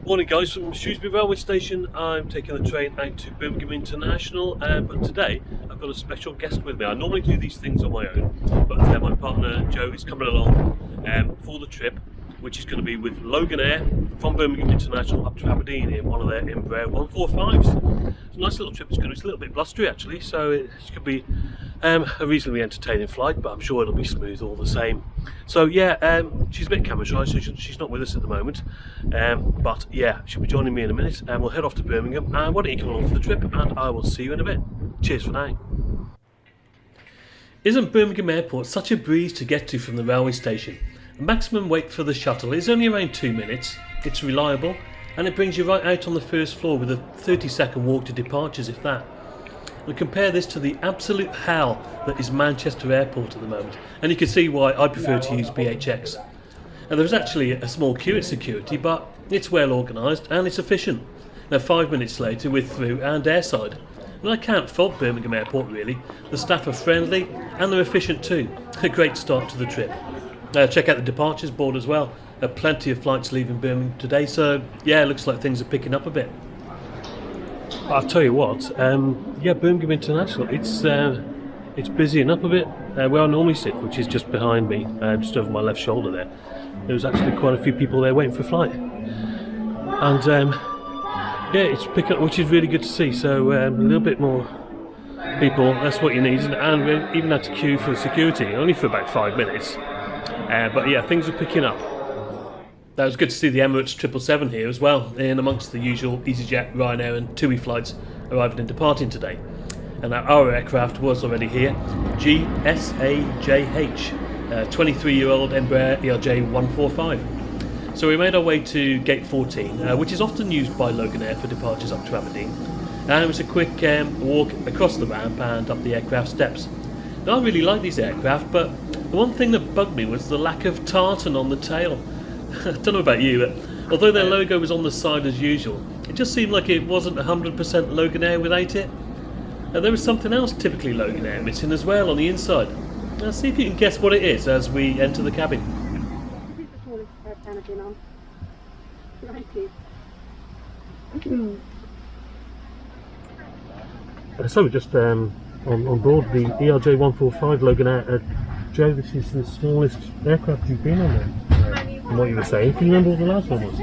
Morning guys, from Shrewsbury railway station. I'm taking the train out to Birmingham International, but today I've got a special guest with me. I normally do these things on my own, but my partner Joe is coming along for the trip, which is going to be with Loganair from Birmingham International up to Aberdeen in one of their Embraer 145s. It's a nice little trip. It's a little bit blustery actually, so it should be a reasonably entertaining flight, but I'm sure it'll be smooth all the same. So yeah, she's a bit camera shy, so she's not with us at the moment, but yeah, she'll be joining me in a minute, and we'll head off to Birmingham. And why don't you come along for the trip, and I will see you in a bit. Cheers for now. Isn't Birmingham Airport such a breeze to get to from the railway station? The maximum wait for the shuttle is only around 2 minutes. It's reliable, and it brings you right out on the first floor with a 30-second walk to departures, if that. We compare this to the absolute hell that is Manchester Airport at the moment, and you can see why I prefer to use BHX. And there's actually a small queue at security, but it's well organised and it's efficient. Now 5 minutes later we're through and airside. And I can't fault Birmingham Airport really. The staff are friendly and they're efficient too. A great start to the trip. Check out the departures board as well. There are plenty of flights leaving Birmingham today, so yeah, it looks like things are picking up a bit. I'll tell you what, yeah, Birmingham International, it's busying up a bit. Where I normally sit, which is just behind me, just over my left shoulder there, there's actually quite a few people there waiting for a flight. And yeah, it's picking up, which is really good to see. So a little bit more people, that's what you need. And we even had to queue for security, only for about 5 minutes. But yeah, things are picking up. That was good to see the Emirates 777 here as well, in amongst the usual EasyJet, Ryanair and TUI flights arriving and departing today. And our aircraft was already here, GSAJH, 23-year-old Embraer ERJ145. So we made our way to gate 14, which is often used by Loganair for departures up to Aberdeen. And it was a quick walk across the ramp and up the aircraft steps. Now I really like these aircraft, but the one thing that bugged me was the lack of tartan on the tail. I don't know about you, but although their logo was on the side as usual, it just seemed like it wasn't 100% Loganair without it. And there was something else typically Loganair missing as well on the inside. Now see if you can guess what it is as we enter the cabin. This is the tallest airplane I've been on. 90s. So we're just on board the ERJ145 Loganair. Joe, this is the smallest aircraft you've been on there. From what you were saying, can you remember what the last one was?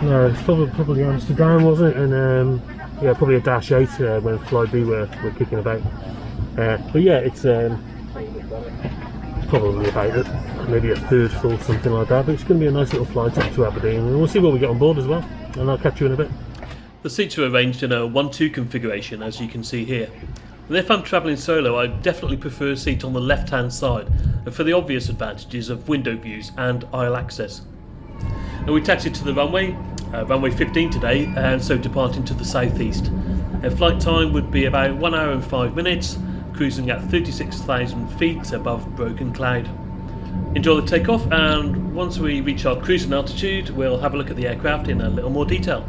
No, it's probably Amsterdam, wasn't it? And yeah, probably a Dash 8 when Flybe were kicking about. But yeah, it's probably about maybe a third full, something like that. But it's going to be a nice little flight up to Aberdeen, and we'll see what we get on board as well. And I'll catch you in a bit. The seats are arranged in a 1-2 configuration, as you can see here. And if I'm travelling solo, I definitely prefer a seat on the left-hand side, for the obvious advantages of window views and aisle access. And we taxied to the runway 15 today, and so departing to the southeast. Flight time would be about 1 hour and 5 minutes, cruising at 36,000 feet above broken cloud. Enjoy the takeoff, and once we reach our cruising altitude, we'll have a look at the aircraft in a little more detail.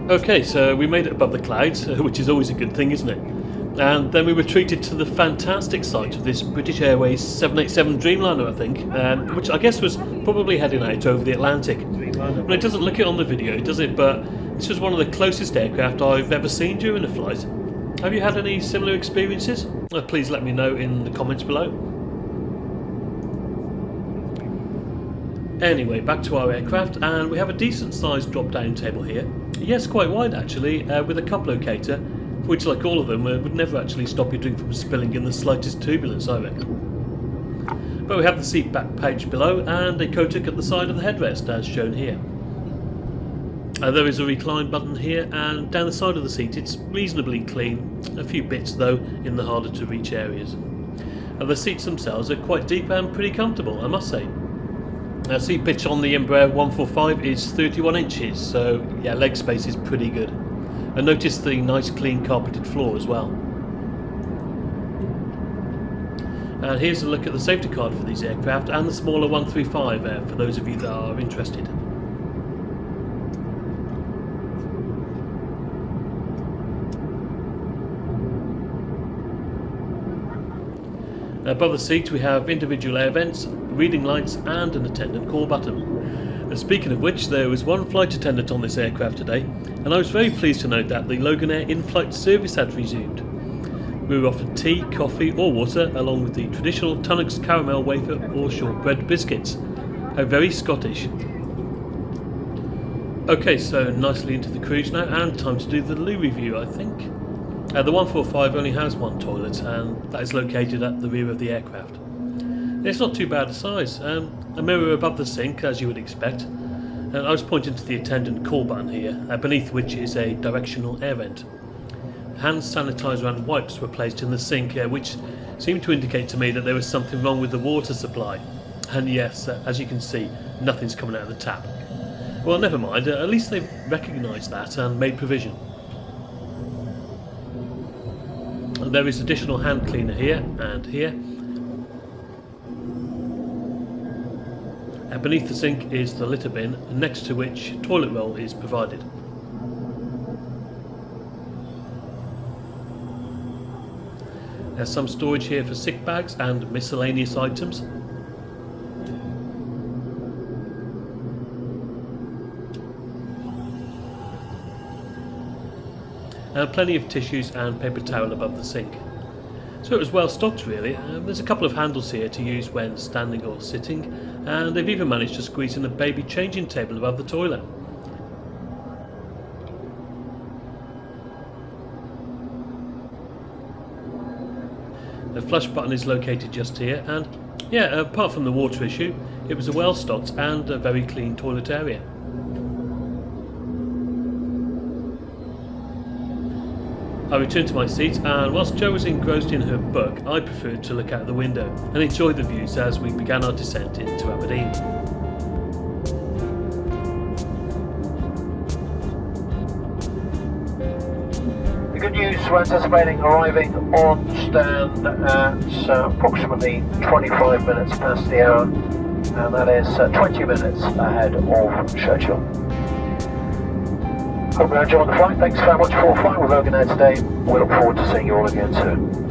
Okay, so we made it above the clouds, which is always a good thing, isn't it? And then we were treated to the fantastic sight of this British Airways 787 Dreamliner, I think, which I guess was probably heading out over the Atlantic. Well, it doesn't look it on the video, does it? But this was one of the closest aircraft I've ever seen during a flight. Have you had any similar experiences? Please let me know in the comments below. Anyway, back to our aircraft, and we have a decent sized drop down table here. Yes, quite wide actually, with a cup locator, which, like all of them, would never actually stop your drink from spilling in the slightest turbulence, I reckon. But we have the seat back pouch below and a Kotak at the side of the headrest, as shown here. There is a recline button here, and down the side of the seat it's reasonably clean, a few bits though in the harder to reach areas. The seats themselves are quite deep and pretty comfortable, I must say. Seat pitch on the Embraer ERJ145 is 31 inches, so yeah, leg space is pretty good. And notice the nice clean carpeted floor as well. And here's a look at the safety card for these aircraft and the smaller 135 for those of you that are interested. Above the seat we have individual air vents, reading lights and an attendant call button. Speaking of which, there was one flight attendant on this aircraft today, and I was very pleased to note that the Loganair in-flight service had resumed. We were offered tea, coffee or water, along with the traditional Tunnocks caramel wafer or shortbread biscuits. How very Scottish. Okay, so nicely into the cruise now, and time to do the loo review, I think. The 145 only has one toilet, and that is located at the rear of the aircraft. It's not too bad a size, a mirror above the sink as you would expect, and I was pointing to the attendant call button here, beneath which is a directional air vent. Hand sanitizer and wipes were placed in the sink, which seemed to indicate to me that there was something wrong with the water supply. And yes, as you can see, nothing's coming out of the tap. Well, never mind, at least they've recognised that and made provision. There is additional hand cleaner here and here. And beneath the sink is the litter bin, next to which toilet roll is provided. There's some storage here for sick bags and miscellaneous items. And plenty of tissues and paper towel above the sink. So it was well stocked really. There's a couple of handles here to use when standing or sitting, and they've even managed to squeeze in a baby changing table above the toilet. The flush button is located just here, and yeah, apart from the water issue, it was a well stocked and a very clean toilet area. I returned to my seat, and whilst Jo was engrossed in her book, I preferred to look out the window and enjoy the views as we began our descent into Aberdeen. The good news, we're anticipating arriving on stand at approximately 25 minutes past the hour, and that is 20 minutes ahead of schedule. Hope you enjoyed the flight. Thanks very much for flying with Loganair today. We look forward to seeing you all again soon.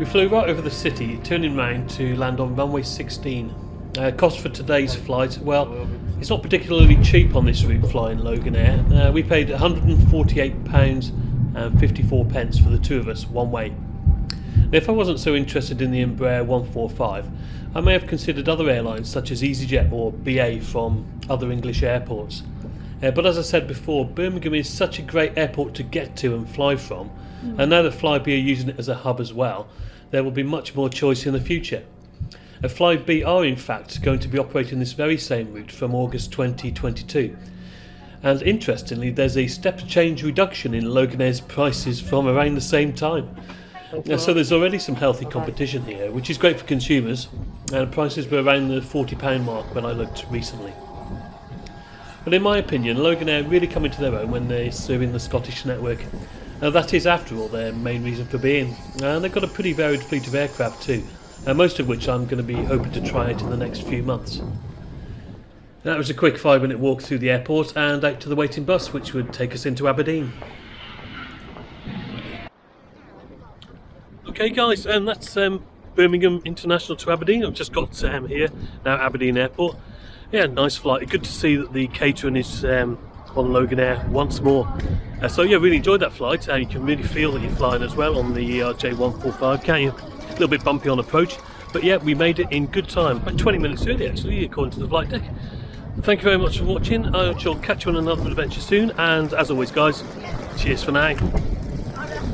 We flew right over the city, turning round to land on runway 16. Cost for today's flight, well, it's not particularly cheap on this route flying Loganair. We paid £148.54 for the two of us, one way. Now, if I wasn't so interested in the Embraer 145, I may have considered other airlines such as EasyJet or BA from other English airports. But as I said before, Birmingham is such a great airport to get to and fly from, and now that Flybe are using it as a hub as well, there will be much more choice in the future. Flybe are in fact going to be operating this very same route from August 2022. And interestingly, there's a step change reduction in Loganair's prices from around the same time. So there's already some healthy competition here, which is great for consumers, and prices were around the £40 mark when I looked recently. But in my opinion, Loganair really come into their own when they're serving the Scottish network. That is, after all, their main reason for being. And they've got a pretty varied fleet of aircraft too, most of which I'm going to be hoping to try out in the next few months. That was a quick 5-minute walk through the airport and out to the waiting bus, which would take us into Aberdeen. Okay guys, and that's Birmingham International to Aberdeen. I've just got here, now Aberdeen Airport. Yeah, nice flight. Good to see that the catering is on Loganair once more. So yeah, really enjoyed that flight. You can really feel that you're flying as well on the ERJ145, can't you? A little bit bumpy on approach, but yeah, we made it in good time. About 20 minutes early actually, according to the flight deck. Thank you very much for watching. I shall catch you on another adventure soon, and as always guys, cheers for now.